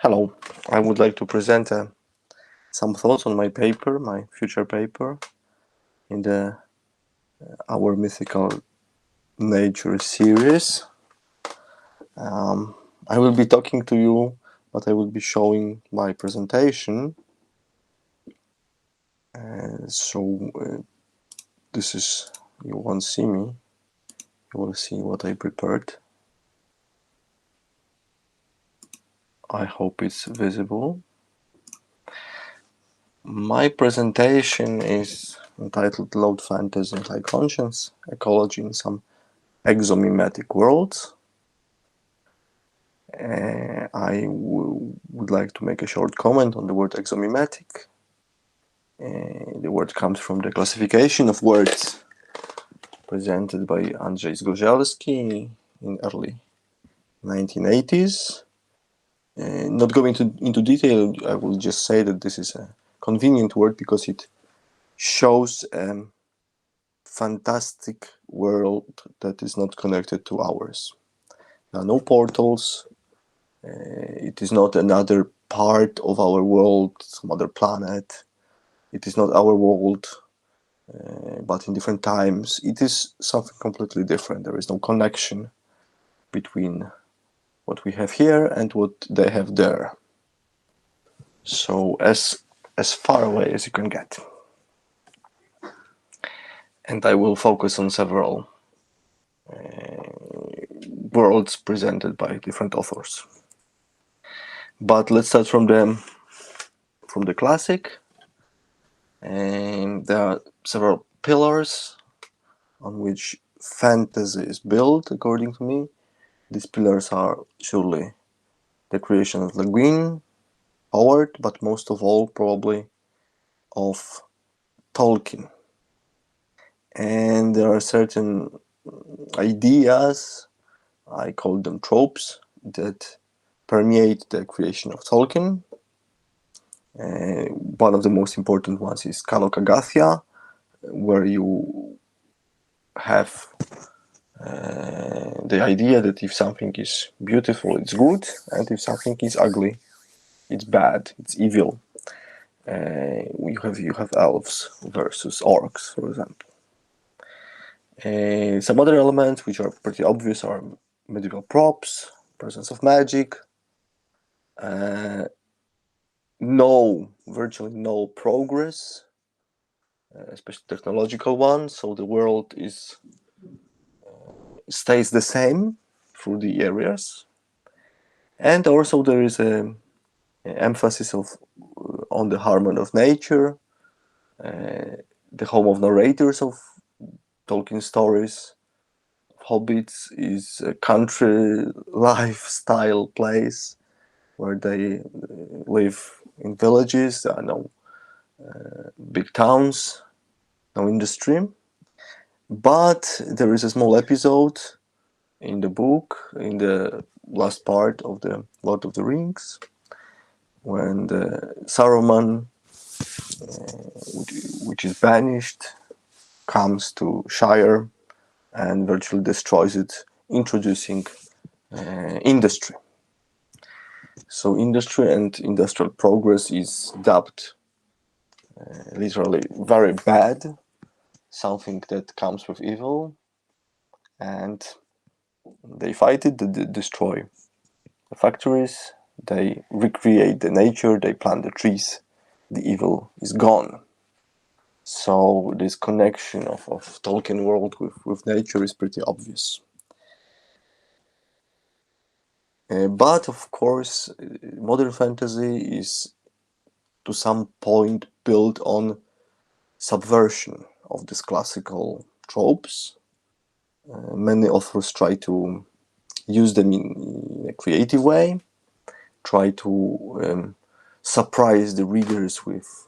Hello, I would like to present some thoughts on my paper, my future paper, in the our Mythical Nature series. I will be talking to you, but I will be showing my presentation. This is, you won't see me, you will see what I prepared. I hope it's visible. My presentation is entitled Loud Fantasy and High Conscience, Ecology in Some Exomimetic Worlds. I would like to make a short comment on the word exomimetic. The word comes from the classification of words presented by Andrzej Zgorzelski in early 1980s. Not going into detail, I will just say that this is a convenient word because it shows a fantastic world that is not connected to ours. There are no portals. It is not another part of our world, some other planet. It is not our world, but in different times. It is something completely different. There is no connection between what we have here and what they have there. So as far away as you can get. And I will focus on several worlds presented by different authors. But let's start from the classic. And there are several pillars on which fantasy is built, according to me. These pillars are surely the creation of Le Guin, Howard, but most of all probably of Tolkien. And there are certain ideas, I call them tropes, that permeate the creation of Tolkien. One of the most important ones is Kalokagathia, where you have the idea that if something is beautiful, it's good, and if something is ugly, it's bad, it's evil. You have elves versus orcs, for example. Some other elements which are pretty obvious are medieval props, presence of magic, virtually no progress, especially technological one, so the world stays the same through the areas. And also there is a emphasis on the harmony of nature. The home of narrators of Tolkien stories, hobbits, is a country lifestyle place where they live in villages. There are no big towns, no industry. But there is a small episode in the book, in the last part of the Lord of the Rings, when the Saruman, which is banished, comes to Shire and virtually destroys it, introducing industry. So industry and industrial progress is dubbed literally very bad, something that comes with evil, and they fight it, they destroy the factories, they recreate the nature, they plant the trees, the evil is gone. So this connection of Tolkien world with nature is pretty obvious. But of course, modern fantasy is to some point built on subversion of these classical tropes. Many authors try to use them in a creative way, try to surprise the readers with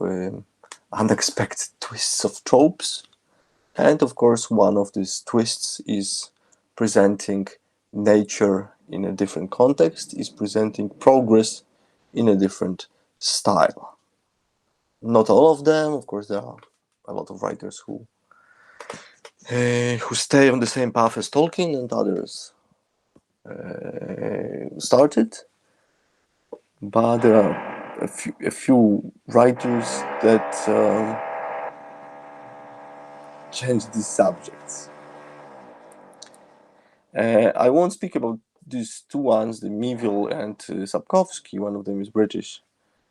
unexpected twists of tropes. And of course, one of these twists is presenting nature in a different context, is presenting progress in a different style. Not all of them, of course, there are a lot of writers who stay on the same path as Tolkien, and others started. but there are a few writers that change these subjects. I won't speak about these two ones, the Mieville and Sapkowski. One of them is British,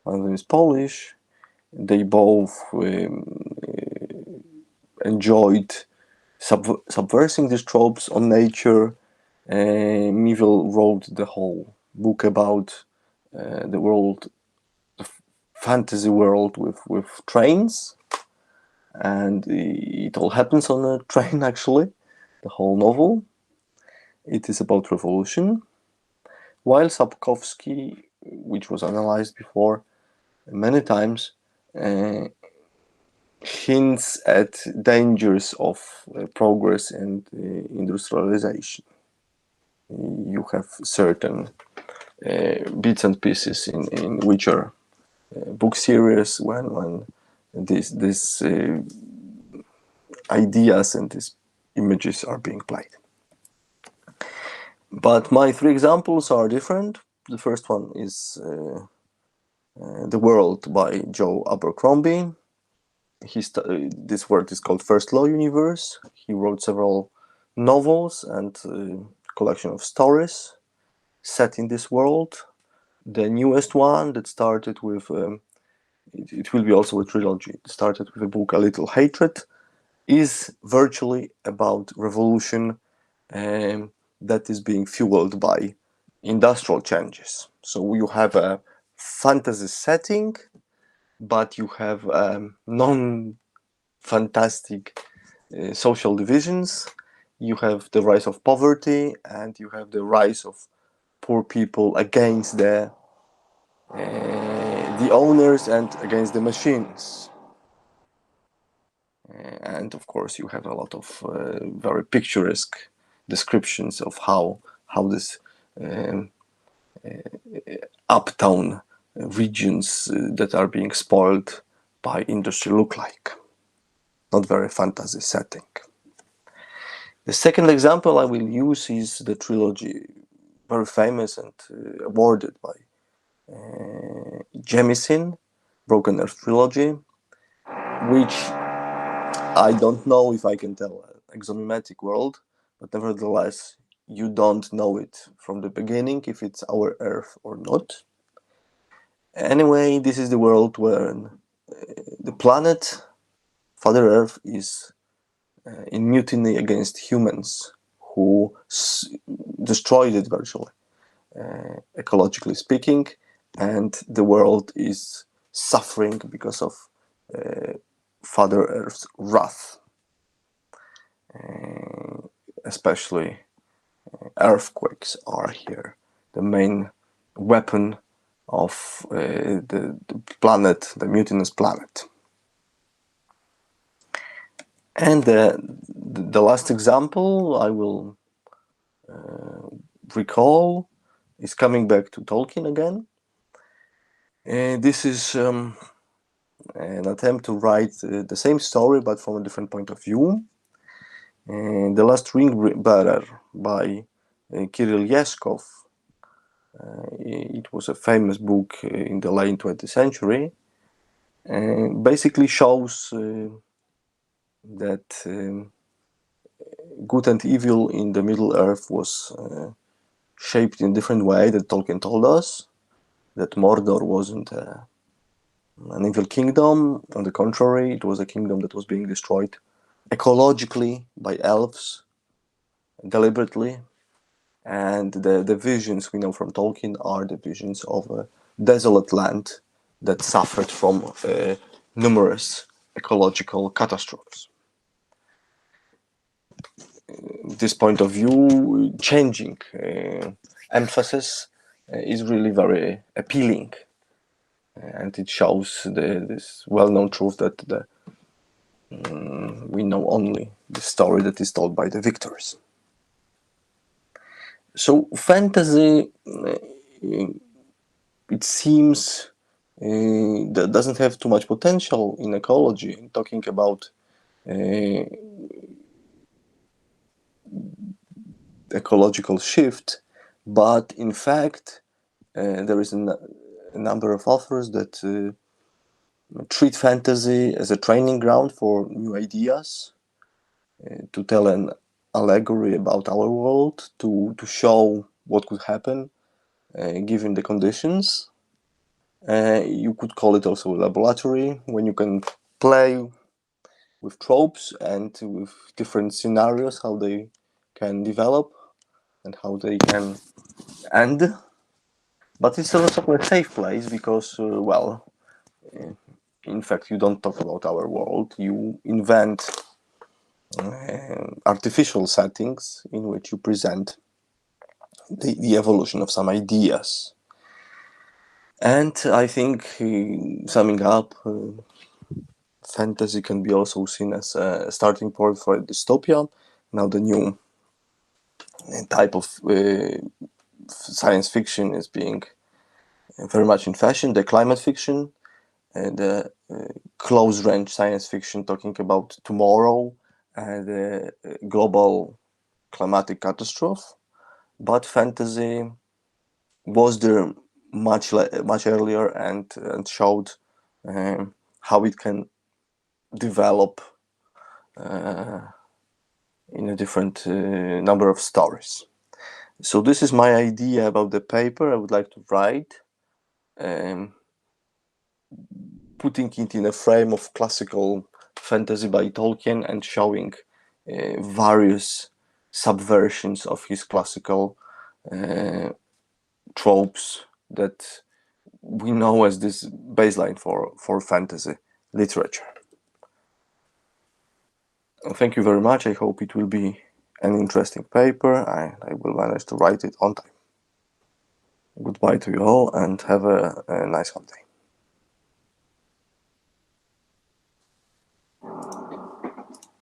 one of them is Polish. They both enjoyed subversing these tropes on nature. Mieville wrote the whole book about the world, the fantasy world with trains, and it all happens on a train actually, the whole novel. It is about revolution, while Sapkowski, which was analyzed before many times, hints at dangers of progress and industrialization. You have certain bits and pieces in Witcher book series when these ideas and these images are being played. But my three examples are different. The first one is The World by Joe Abercrombie. This work is called First Law Universe. He wrote several novels and a collection of stories set in this world. The newest one that started with, it will be also a trilogy, it started with a book, A Little Hatred, is virtually about revolution that is being fueled by industrial changes. So you have a fantasy setting, but you have non-fantastic social divisions. You have the rise of poverty, and you have the rise of poor people against the owners and against the machines. And of course, you have a lot of very picturesque descriptions of how this uptown regions that are being spoiled by industry look like. Not very fantasy setting. The second example I will use is the trilogy, very famous and awarded by Jemisin, Broken Earth trilogy, which I don't know if I can tell Exomimetic world, but nevertheless, you don't know it from the beginning if it's our Earth or not. Anyway, this is the world where the planet, Father Earth, is in mutiny against humans who destroyed it virtually, ecologically speaking, and the world is suffering because of Father Earth's wrath. Especially earthquakes are here the main weapon of the planet, the mutinous planet. And the last example I will recall is coming back to Tolkien again. This is an attempt to write the same story but from a different point of view. The Last Ring Bearer by Kirill Eskov. It was a famous book in the late 20th century. Basically shows that good and evil in the Middle Earth was shaped in a different way that Tolkien told us. That Mordor wasn't an evil kingdom. On the contrary, it was a kingdom that was being destroyed ecologically by elves, deliberately. And the visions we know from Tolkien are the visions of a desolate land that suffered from numerous ecological catastrophes. This point of view, changing emphasis is really very appealing, and it shows this well-known truth that we know only the story that is told by the victors. So fantasy, it seems, that doesn't have too much potential in ecology, talking about ecological shift, but in fact there is a number of authors that treat fantasy as a training ground for new ideas, to tell an allegory about our world, to show what could happen given the conditions. You could call it also a laboratory, when you can play with tropes and with different scenarios, how they can develop and how they can end. But it's also a safe place because, in fact, you don't talk about our world. You invent artificial settings in which you present the evolution of some ideas. And I think, summing up, fantasy can be also seen as a starting point for a dystopia. Now the new type of science fiction is being very much in fashion, the climate fiction, the close-range science fiction talking about tomorrow and the global climatic catastrophe. But fantasy was there much earlier and showed how it can develop in a different number of stories. So this is my idea about the paper I would like to write, putting it in a frame of classical fantasy by Tolkien and showing various subversions of his classical tropes that we know as this baseline for fantasy literature. Thank you very much. I hope it will be an interesting paper. I will manage to write it on time. Goodbye to you all and have a nice holiday.